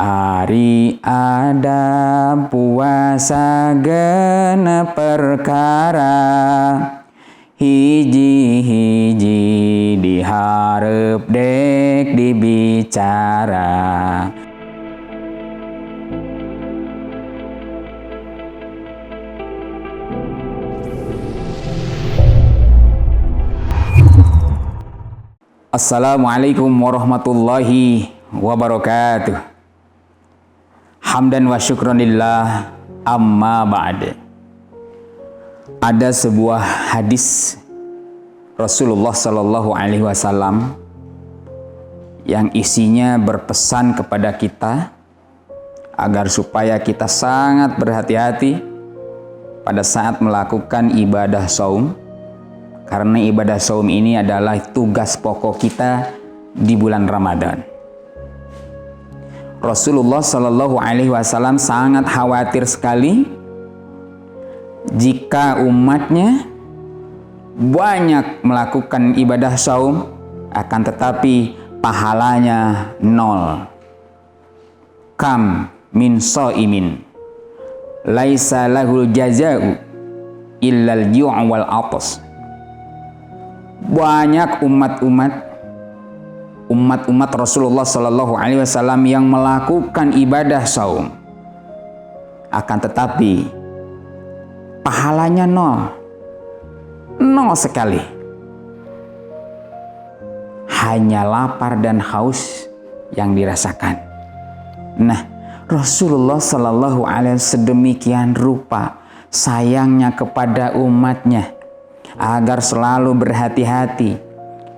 Ari ada puasa genep perkara, hiji-hiji diharep dek dibicara. Assalamualaikum warahmatullahi wabarakatuh. Hamdan wa syukranillah, amma ba'd. Ada sebuah hadis Rasulullah Sallallahu Alaihi Wasallam yang isinya berpesan kepada kita agar supaya kita sangat berhati-hati pada saat melakukan ibadah saum, karena ibadah saum ini adalah tugas pokok kita di bulan Ramadan. Rasulullah Shallallahu Alaihi Wasallam sangat khawatir sekali jika umatnya banyak melakukan ibadah saum, akan tetapi pahalanya nol. Kam min shaimin laisa lahul jaza'u illal ju' wal atas. Banyak umat Rasulullah Sallallahu Alaihi Wasallam yang melakukan ibadah saum, akan tetapi pahalanya nol sekali. Hanya lapar dan haus yang dirasakan. Nah, Rasulullah Sallallahu Alaihi Wasallam sedemikian rupa sayangnya kepada umatnya agar selalu berhati-hati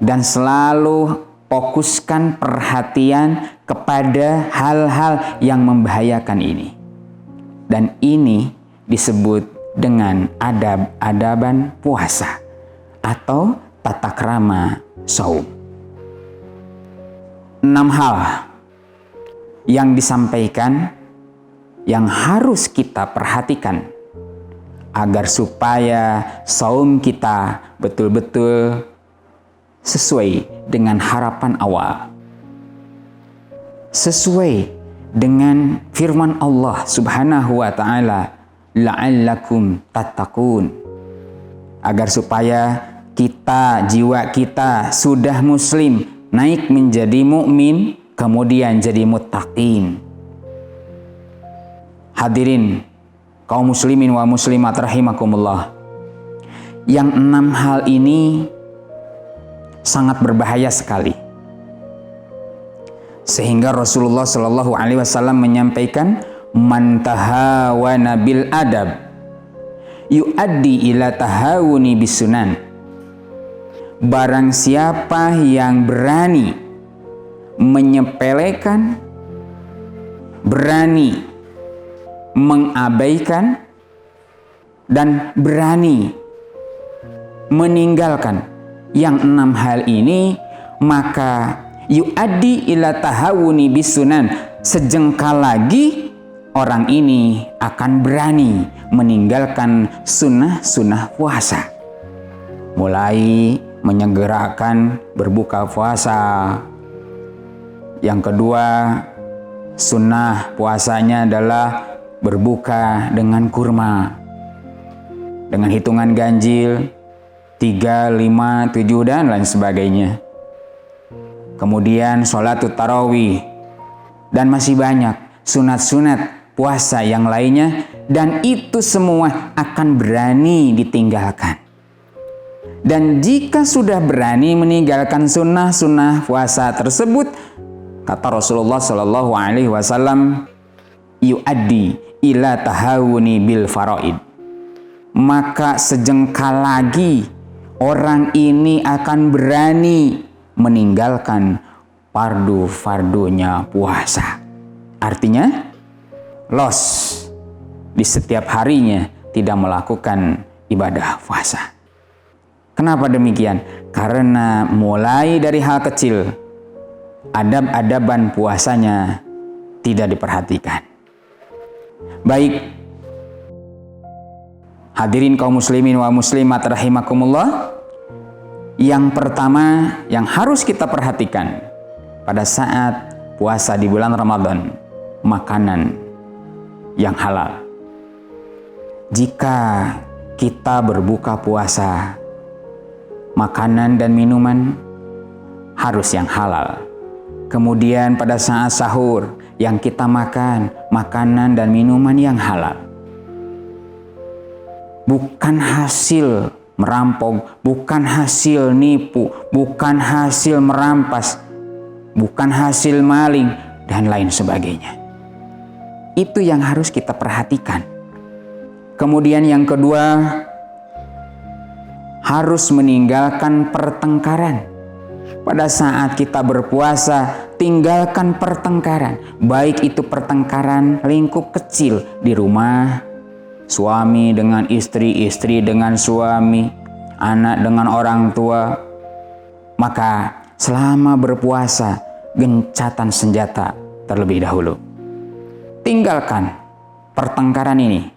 dan selalu fokuskan perhatian kepada hal-hal yang membahayakan ini. Dan ini disebut dengan adab-adaban puasa atau tata krama saum. 6 hal yang disampaikan yang harus kita perhatikan agar supaya saum kita betul-betul sesuai dengan harapan awal, sesuai dengan firman Allah Subhanahu wa ta'ala, la'allakum tattaqun, agar supaya kita, jiwa kita sudah muslim naik menjadi mukmin, kemudian jadi muttaqin. Hadirin kaum muslimin wa muslimat rahimakumullah, yang 6 hal ini sangat berbahaya sekali, sehingga Rasulullah Shallallahu Alaihi Wasallam menyampaikan, man tahawana bil adab yuaddi ila tahawuni bisunan. Barang siapa yang berani menyepelekan, berani mengabaikan, dan berani meninggalkan yang 6 hal ini, maka yuaddi ila tahawuni bisunan, sejengkal lagi orang ini akan berani meninggalkan sunnah-sunnah puasa, mulai menyegerakan berbuka puasa. Yang kedua, sunnah puasanya adalah berbuka dengan kurma, dengan hitungan ganjil 3, 5, 7 dan lain sebagainya. Kemudian sholatut tarawih, dan masih banyak sunat-sunat puasa yang lainnya, dan itu semua akan berani ditinggalkan. Dan jika sudah berani meninggalkan sunnah-sunnah puasa tersebut, kata Rasulullah Shallallahu Alaihi Wasallam, yuaddi ila tahawuni bil faraid, maka sejengkal lagi orang ini akan berani meninggalkan fardu-fardunya puasa. Artinya los di setiap harinya tidak melakukan ibadah puasa. Kenapa demikian? Karena mulai dari hal kecil, adab-adaban puasanya tidak diperhatikan. Baik, hadirin kaum muslimin wa muslimat rahimakumullah, yang pertama yang harus kita perhatikan pada saat puasa di bulan Ramadan makanan yang halal. Jika kita berbuka puasa, makanan dan minuman harus yang halal. Kemudian pada saat sahur yang kita makan, makanan dan minuman yang halal. Bukan hasil merampok, bukan hasil nipu, bukan hasil merampas, bukan hasil maling, dan lain sebagainya. Itu yang harus kita perhatikan. Kemudian yang kedua, harus meninggalkan pertengkaran. Pada saat kita berpuasa, tinggalkan pertengkaran. Baik itu pertengkaran lingkup kecil di rumah, suami dengan istri, istri dengan suami, anak dengan orang tua. Maka selama berpuasa, gencatan senjata terlebih dahulu. Tinggalkan pertengkaran ini.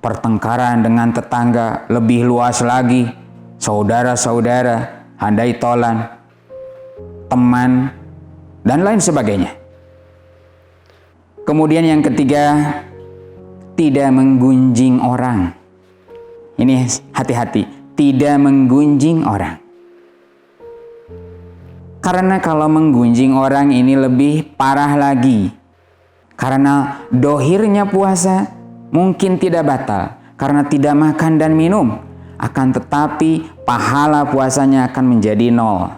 Pertengkaran dengan tetangga lebih luas lagi, saudara-saudara, handai tolan, teman, dan lain sebagainya. Kemudian yang ketiga, tidak menggunjing orang. Ini hati-hati, tidak menggunjing orang. Karena kalau menggunjing orang ini lebih parah lagi. Karena dohirnya puasa mungkin tidak batal karena tidak makan dan minum. Akan tetapi pahala puasanya akan menjadi 0.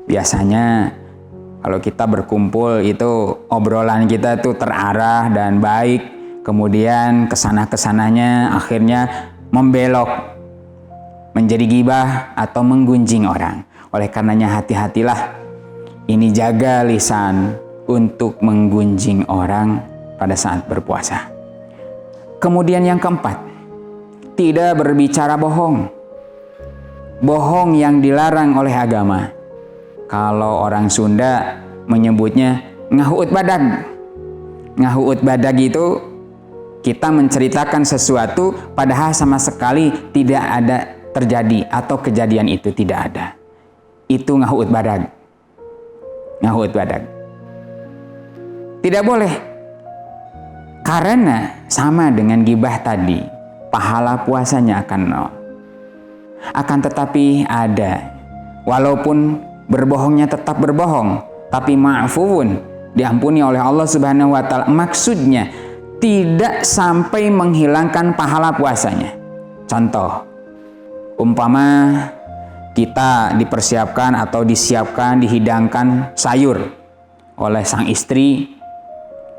Biasanya kalau kita berkumpul itu obrolan kita tuh terarah dan baik. Kemudian kesana-kesananya akhirnya membelok menjadi gibah atau menggunjing orang. Oleh karenanya hati-hatilah. Ini jaga lisan untuk menggunjing orang pada saat berpuasa. Kemudian yang keempat, tidak berbicara bohong. Bohong yang dilarang oleh agama. Kalau orang Sunda menyebutnya ngahuut badag. Ngahuut badag itu kita menceritakan sesuatu padahal sama sekali tidak ada terjadi atau kejadian itu tidak ada. Itu ngahuut badag. Ngahuut badag. Tidak boleh. Karena sama dengan gibah tadi, pahala puasanya akan 0. Akan tetapi ada, walaupun berbohongnya tetap berbohong, tapi ma'fuun, diampuni oleh Allah Subhanahu wa taala. Maksudnya tidak sampai menghilangkan pahala puasanya. Contoh, umpama kita dipersiapkan atau disiapkan, dihidangkan sayur oleh sang istri,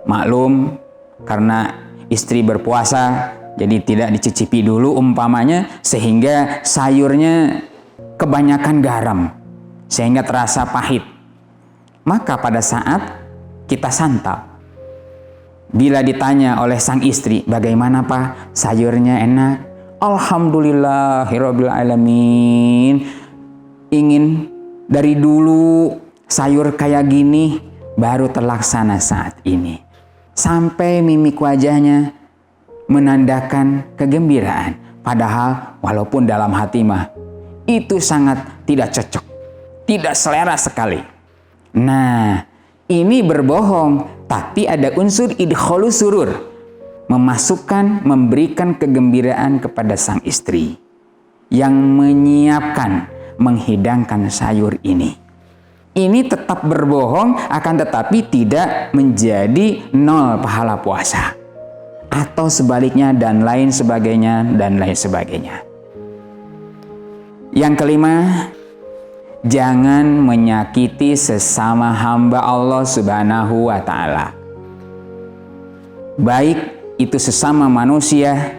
maklum karena istri berpuasa jadi tidak dicicipi dulu umpamanya, sehingga sayurnya kebanyakan garam sehingga terasa pahit. Maka pada saat kita santap, bila ditanya oleh sang istri, bagaimana Pak, sayurnya enak? Alhamdulillahirabbil alamin. Ingin dari dulu sayur kayak gini baru terlaksana saat ini. Sampai mimik wajahnya menandakan kegembiraan. Padahal walaupun dalam hati mah itu sangat tidak cocok, tidak selera sekali. Nah, ini berbohong, tapi ada unsur idkhalus surur, memasukkan, memberikan kegembiraan kepada sang istri yang menyiapkan, menghidangkan sayur ini. Ini tetap berbohong, akan tetapi tidak menjadi 0 pahala puasa. Atau sebaliknya, dan lain sebagainya, dan lain sebagainya. Yang kelima, jangan menyakiti sesama hamba Allah Subhanahu wa ta'ala. Baik itu sesama manusia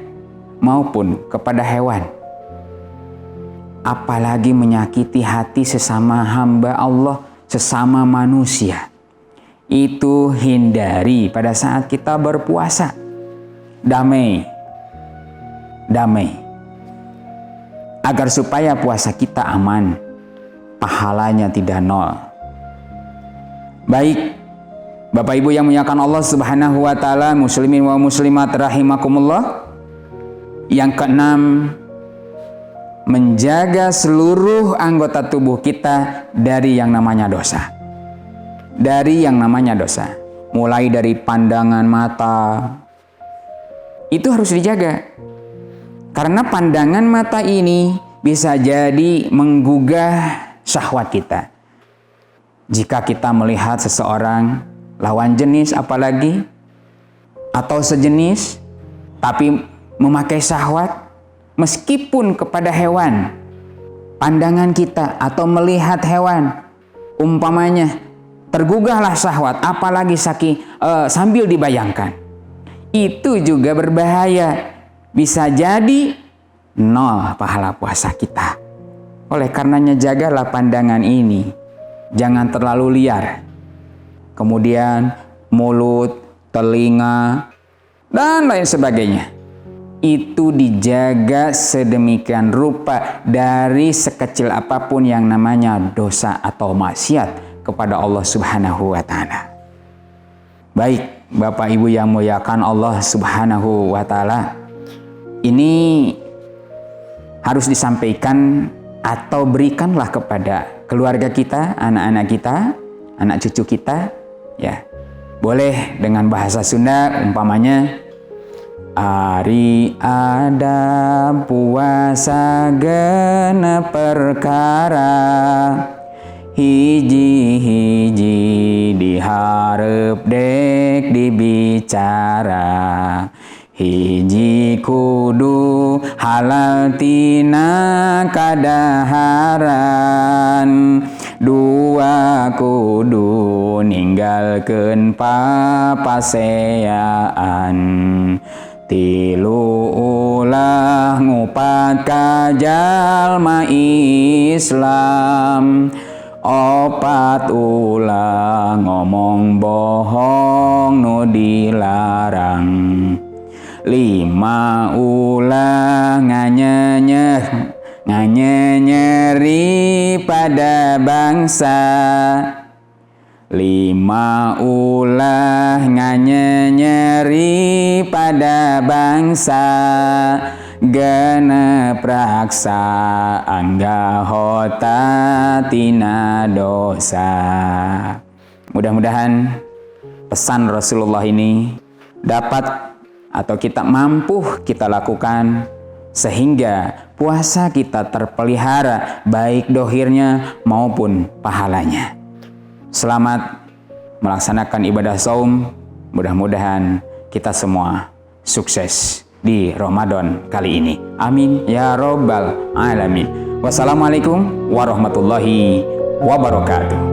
maupun kepada hewan. Apalagi menyakiti hati sesama hamba Allah, sesama manusia. Itu hindari pada saat kita berpuasa. Damai. Agar supaya puasa kita aman, pahalanya tidak 0. Baik, Bapak Ibu yang muliakan Allah Subhanahu wa taala, muslimin wa muslimat rahimakumullah. Yang keenam, menjaga seluruh anggota tubuh kita dari yang namanya dosa. Dari yang namanya dosa. mulai dari pandangan mata. Itu harus dijaga. Karena pandangan mata ini bisa jadi menggugah syahwat kita. Jika kita melihat seseorang, lawan jenis apalagi, atau sejenis, tapi memakai syahwat, meskipun kepada hewan, pandangan kita atau melihat hewan, umpamanya tergugahlah syahwat, apalagi sambil dibayangkan, itu juga berbahaya. Bisa jadi nol pahala puasa kita. Oleh karenanya jagalah pandangan ini, jangan terlalu liar. Kemudian mulut, telinga, dan lain sebagainya, itu dijaga sedemikian rupa dari sekecil apapun yang namanya dosa atau maksiat kepada Allah Subhanahu wa Ta'ala. Baik, Bapak Ibu yang muliakan Allah Subhanahu wa Ta'ala, ini harus disampaikan atau berikanlah kepada keluarga kita, anak-anak kita, anak cucu kita, ya. Boleh dengan bahasa Sunda, umpamanya Ari ada puasa genep perkara, hiji-hiji diharep dek dibicara, hiji kudu halal tina kadaharan, dua kudu ninggalkeun papaseaan, tilu ulah ngupat ka jalma Islam, opat ulah ngomong bohong nu dilarang, lima ulah nganyenyeri pada bangsa, lima ulah nganyenyeri pada bangsa, genep raksa anggahota tina dosa. Mudah-mudahan pesan Rasulullah ini dapat atau kita mampu kita lakukan sehingga puasa kita terpelihara baik dohirnya maupun pahalanya. Selamat melaksanakan ibadah saum. Mudah-mudahan kita semua sukses di Ramadan kali ini. Amin ya robbal alamin. Wassalamualaikum warahmatullahi wabarakatuh.